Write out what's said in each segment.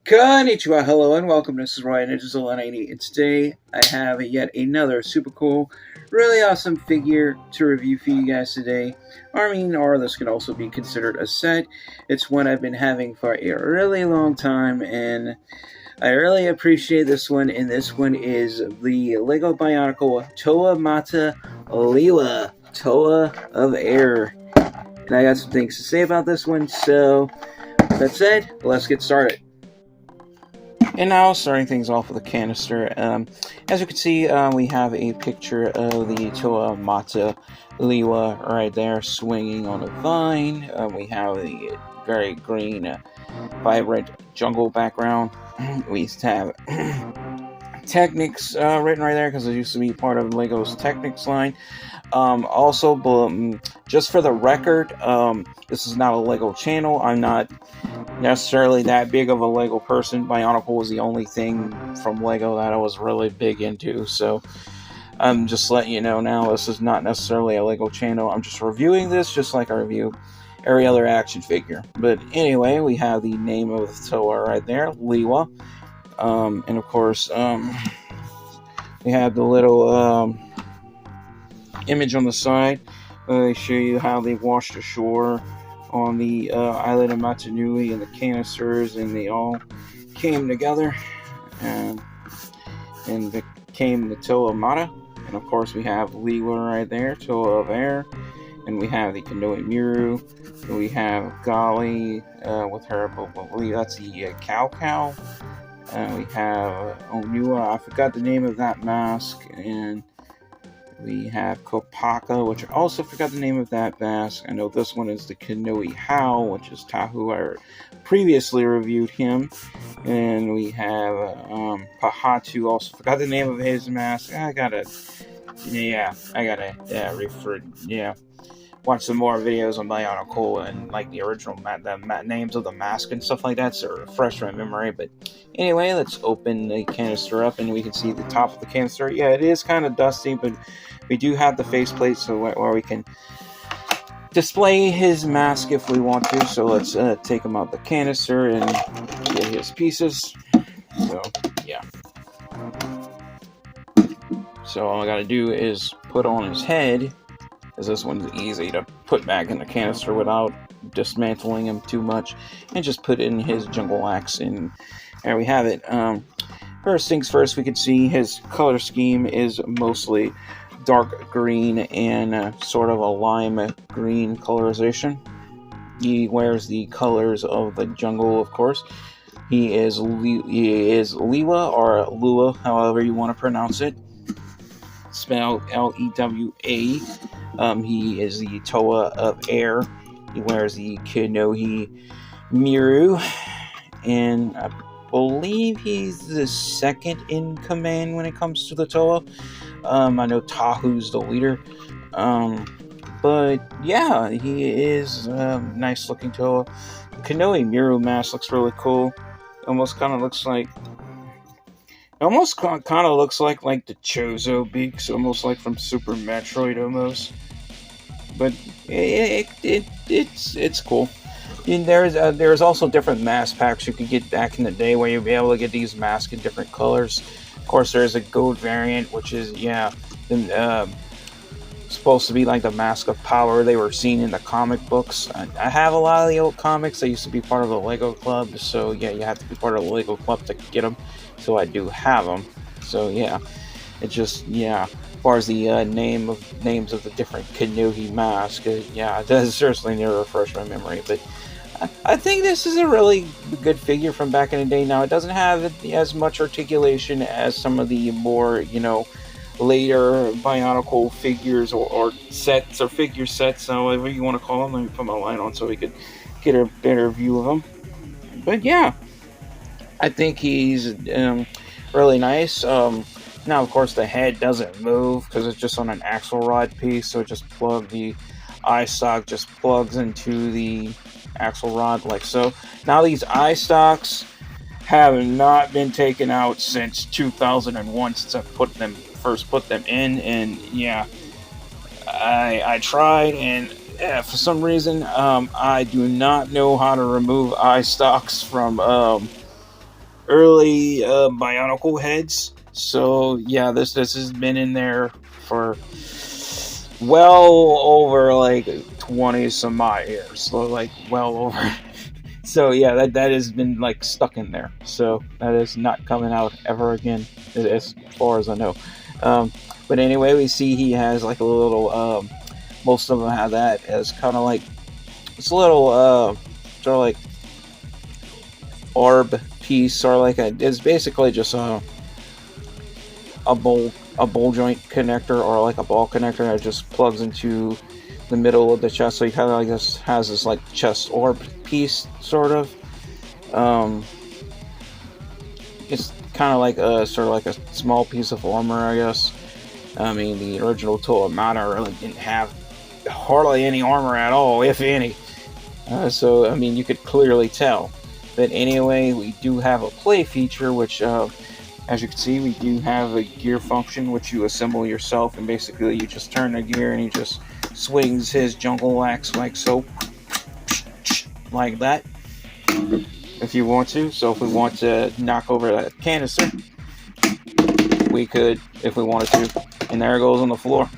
Konnichiwa, hello, and welcome. This is Ryan Ninja and today I have yet another super cool, really awesome figure to review for you guys today. Or this can also be considered a set. It's one I've been having for a really long time, and I really appreciate this one. And this one is the Lego Bionicle Toa Mata Lewa Toa of Air. And I got some things to say about this one, so that said, let's get started. And now, starting things off with a canister. As you can see, we have a picture of the Toa Mata Lewa right there, swinging on a vine. We have the very green, vibrant jungle background. We have Technics written right there because it used to be part of Lego's Technics line. Just for the record, this is not a Lego channel. I'm not necessarily that big of a Lego person. Bionicle was the only thing from Lego that I was really big into, so I'm just letting you know now, this is not necessarily a Lego channel. I'm just reviewing this just like I review every other action figure. But anyway, we have the name of the Toa right there, Lewa. And of course, we have the little image on the side. They show you how they washed ashore on the island of Matanui and the canisters, and they all came together and became the Toa Mata. And of course, we have Lewa right there, Toa of Air, and we have the Kanoe Miru. And we have Gali with her, I believe that's the cow. And we have Onua, I forgot the name of that mask, and we have Kopaka, which I also forgot the name of that mask. I know this one is the Kanoe Hao, which is Tahu. I previously reviewed him. And we have Pahatu, also forgot the name of his mask. I gotta watch some more videos on Bionicle and like the original names of the mask and stuff like that, so refresh my memory. But anyway, let's open the canister up and we can see the top of the canister. Yeah, it is kind of dusty, but we do have the faceplate so where we can display his mask if we want to. So let's take him out the canister and get his pieces. So yeah. So all I gotta do is put on his head, because this one's easy to put back in the canister without dismantling him too much, and just put in his jungle axe, and there we have it. First things first, we can see his color scheme is mostly dark green and sort of a lime green colorization. He wears the colors of the jungle, of course. He is Lewa, or Lua, however you want to pronounce it. Spelled L-E-W-A. He is the Toa of Air. He wears the Kanoe Miru, and I believe he's the second in command when it comes to the Toa. I know Tahu's the leader, but yeah, he is a nice looking Toa. The Kanoe Miru mask looks really cool. Almost kind of looks like the Chozo beaks, almost like from Super Metroid almost. But it's cool. And there's also different mask packs you could get back in the day where you'll be able to get these masks in different colors. Of course, there's a gold variant, which is supposed to be like the Mask of Power they were seen in the comic books. I have a lot of the old comics. I used to be part of the Lego Club, so yeah, you have to be part of the Lego Club to get them. So I do have them. So yeah, it's just as far as the names of the different Kanoe masks, it does certainly need to refresh my memory. But I think this is a really good figure from back in the day. Now, it doesn't have as much articulation as some of the more later Bionicle figures or sets or figure sets, however you want to call them. Let me put my light on so we could get a better view of them. But yeah, I think he's really nice. Now, of course, the head doesn't move because it's just on an axle rod piece, so the eye stock just plugs into the axle rod like so. Now, these eye stocks have not been taken out since 2001, since I first put them in, and yeah, I tried, and for some reason, I do not know how to remove eye stalks from early Bionicle heads. So yeah, this has been in there for well over like 20 some odd years. So like well over. So yeah, that has been like stuck in there. So that is not coming out ever again, as far as I know. Um, but anyway, we see he has like a little. Most of them have that as kind of like it's a little sort of like orb piece, or like it's basically just a bowl joint connector, or like a ball connector that just plugs into the middle of the chest. So he kind of like this has this like chest orb piece sort of. Um, it's kind of like a sort of like a small piece of armor, I guess. I mean, the original Toa really didn't have hardly any armor at all, if any. So I mean, you could clearly tell. But anyway, we do have a play feature, which, as you can see, we do have a gear function, which you assemble yourself, and basically you just turn the gear and he just swings his jungle axe like so, like that, if you want to. So if we want to knock over that canister, we could, if we wanted to, and there it goes on the floor.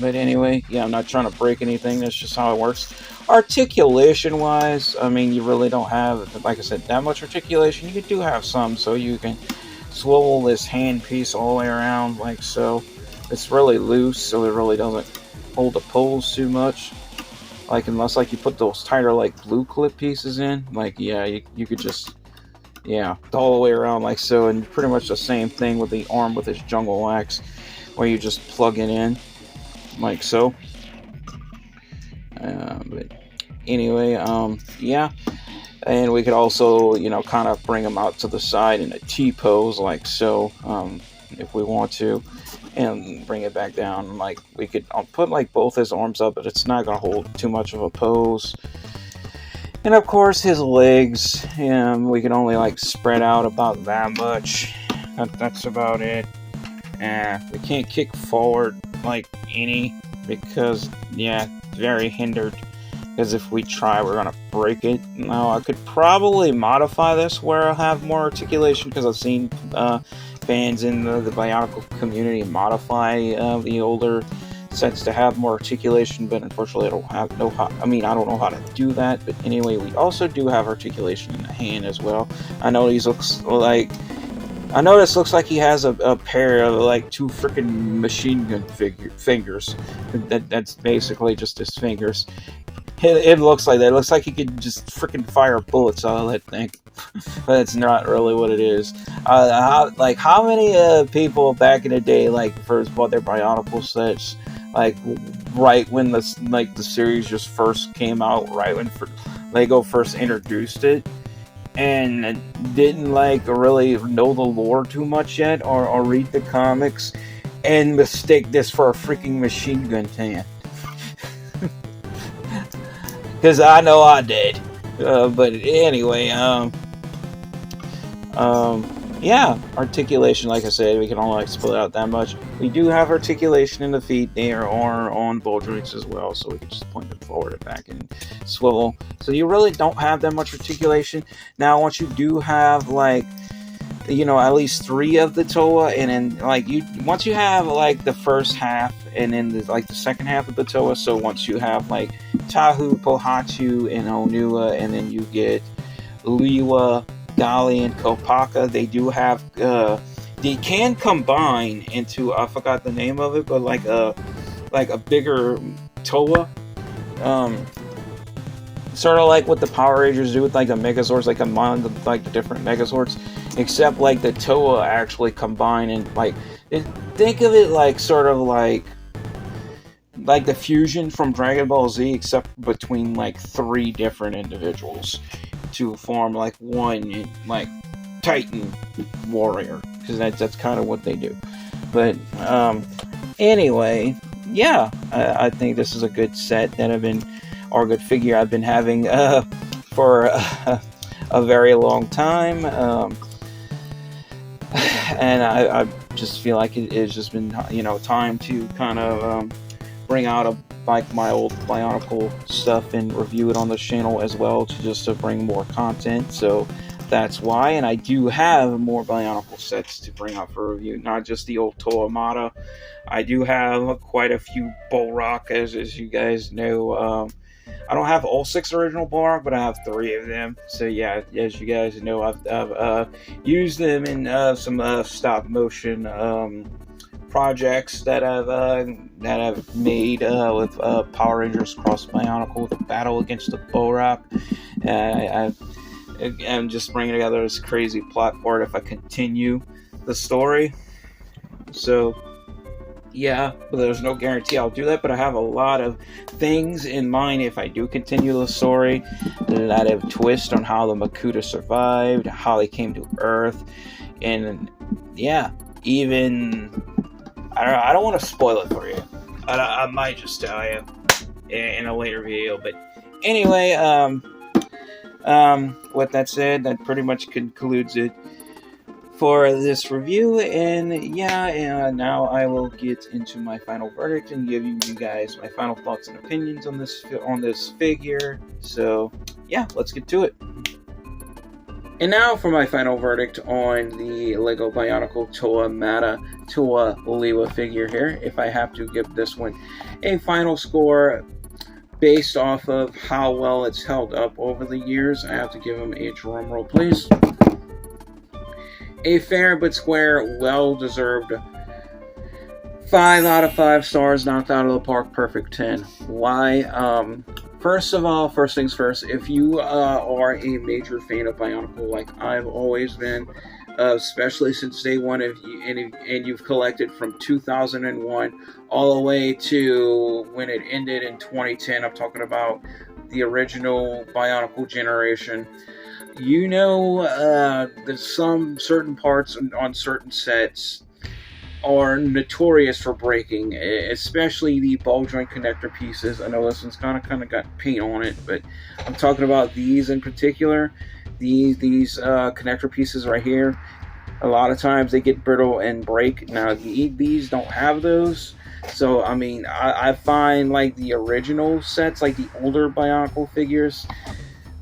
But anyway, yeah, I'm not trying to break anything, that's just how it works. Articulation wise, I mean, you really don't have, like I said, that much articulation. You do have some, so you can swivel this hand piece all the way around like so. It's really loose, so it really doesn't hold the poles too much. Like, unless like you put those tighter like blue clip pieces in, like, yeah, you could just, yeah, all the way around like so. And pretty much the same thing with the arm with this jungle axe, where you just plug it in like so. But anyway, yeah, and we could also, you know, kind of bring them out to the side in a T pose like so, if we want to, and bring it back down. Like, we could put like both his arms up, but it's not gonna hold too much of a pose. And of course his legs, we can only like spread out about that much. That's about it. We can't kick forward like any, because yeah, very hindered, because if we try, we're gonna break it. Now I could probably modify this where I have more articulation, because I've seen fans in the Bionicle community modify the older sets to have more articulation, but unfortunately I don't know how to do that. But anyway, we also do have articulation in the hand as well. I know this looks like he has a pair of like two freaking machine gun fingers. That's basically just his fingers. It looks like that. It looks like he could just freaking fire bullets out of that thing. But it's not really what it is. How many people back in the day, like, first bought their Bionicle sets, like, right when the series just first came out, right when Lego first introduced it, and didn't like really know the lore too much yet, or read the comics, and mistake this for a freaking machine gun tan. Because I know I did. But anyway, yeah, articulation, like I said, we can only like split out that much. We do have articulation in the feet. They are on ball joints as well, so we can just point them forward and back and swivel. So you really don't have that much articulation. Now, once you do have, like, you know, at least 3 of the Toa, and then like once you have like the first half, and then the second half of the Toa. So once you have like Tahu, Pohatu, and Onua, and then you get Lewa, Dali, and Kopaka, they do have they can combine into, I forgot the name of it, but like a bigger Toa. Sort of like what the Power Rangers do with like the Megazords, like among the different Megazords, except like the Toa actually combine, and like, think of it like sort of like the fusion from Dragon Ball Z, except between like 3 different individuals to form like one like Titan warrior, because that's kind of what they do. But anyway, yeah, I think this is a good set that or a good figure I've been having for a very long time, and I just feel like it's just been, you know, time to kind of bring out like my old Bionicle stuff and review it on the channel as well, to bring more content. So that's why. And I do have more Bionicle sets to bring out for review, not just the old Toa Mata. I do have quite a few Bullrock, as you guys know. I don't have all 6 original Bullrock, but I have 3 of them. So yeah, as you guys know, I've used them in some stop motion projects that I've made with Power Rangers Cross Bionicle, the battle against the Bullrock. I'm just bringing together this crazy plot for it if I continue the story. So yeah, but there's no guarantee I'll do that, but I have a lot of things in mind if I do continue the story. A lot of twists on how the Makuta survived, how they came to Earth, and yeah, even I don't want to spoil it for you. I might just tell you in a later video, but anyway, with that said, that pretty much concludes it for this review. And yeah, now I will get into my final verdict and give you guys my final thoughts and opinions on this figure. So yeah, let's get to it. And now for my final verdict on the Lego Bionicle Toa Mata Toa Lewa figure here. If I have to give this one a final score based off of how well it's held up over the years, I have to give him a drum roll, please. A fair but square, well-deserved 5 out of 5 stars, knocked out of the park, perfect 10. Why? First of all, first things first, if you are a major fan of Bionicle like I've always been, especially since day one, and you've collected from 2001 all the way to when it ended in 2010, I'm talking about the original Bionicle generation, you know that some certain parts on certain sets are notorious for breaking, especially the ball joint connector pieces. I know this one's kind of got paint on it, but I'm talking about these in particular. These connector pieces right here, a lot of times they get brittle and break. Now these don't have those. So I mean, I find like the original sets, like the older Bionicle figures,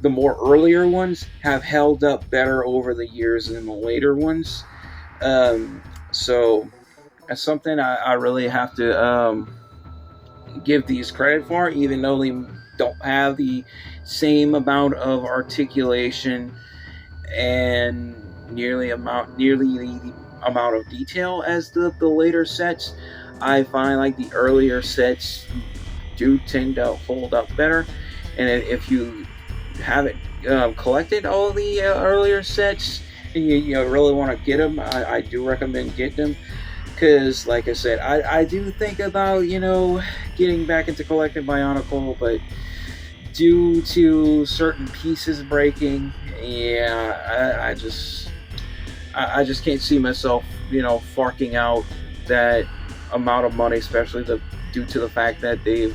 the more earlier ones have held up better over the years than the later ones. So that's something I really have to give these credit for, even though they don't have the same amount of articulation and nearly the amount of detail as the later sets. I find like the earlier sets do tend to hold up better, and if you haven't collected all the earlier sets and you really want to get them, I do recommend getting them. Because, like I said, I do think about, getting back into collecting Bionicle, but due to certain pieces breaking, yeah, I just can't see myself, forking out that amount of money, especially due to the fact that they've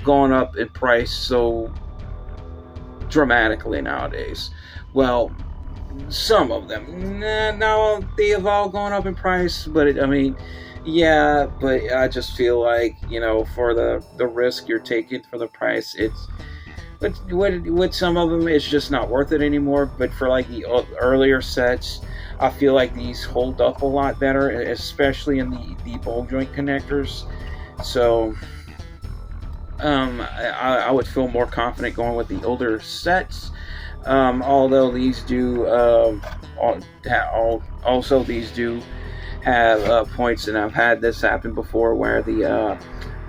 gone up in price so dramatically nowadays. Well, some of them. Now they have all gone up in price, but yeah, but I just feel like, for the risk you're taking for the price, but with some of them, it's just not worth it anymore. But for like the earlier sets, I feel like these hold up a lot better, especially in the ball joint connectors. So I would feel more confident going with the older sets. Although these do these do have points, and I've had this happen before where the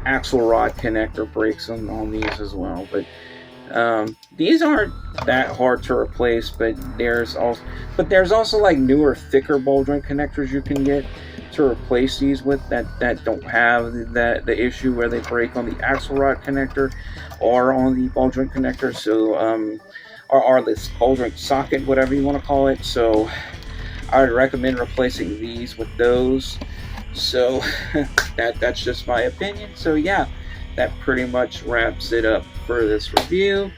axle rod connector breaks on these as well. But these aren't that hard to replace. But there's also like newer, thicker ball joint connectors you can get to replace these with that don't have the issue where they break on the axle rod connector or on the ball joint connector. So or this ball joint socket, whatever you want to call it. So I would recommend replacing these with those. So that's just my opinion. So yeah, that pretty much wraps it up for this review.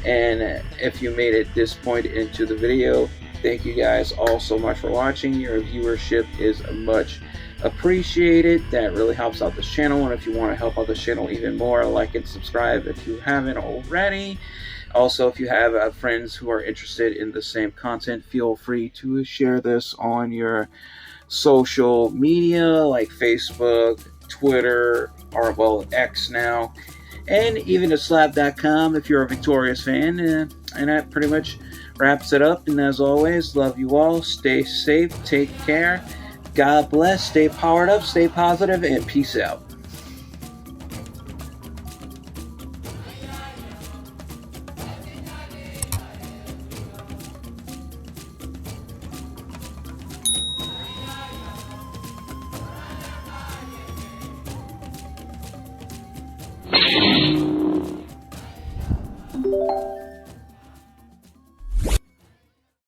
And if you made it this point into the video, thank you guys all so much for watching. Your viewership is much appreciate it. That really helps out this channel. And if you want to help out the channel even more, like and subscribe if you haven't already. Also, if you have friends who are interested in the same content, feel free to share this on your social media like Facebook, Twitter, or well, X now, and even to slap.com if you're a Victorious fan. And that pretty much wraps it up. And as always, love you all. Stay safe. Take care. God bless. Stay powered up. Stay positive. And peace out.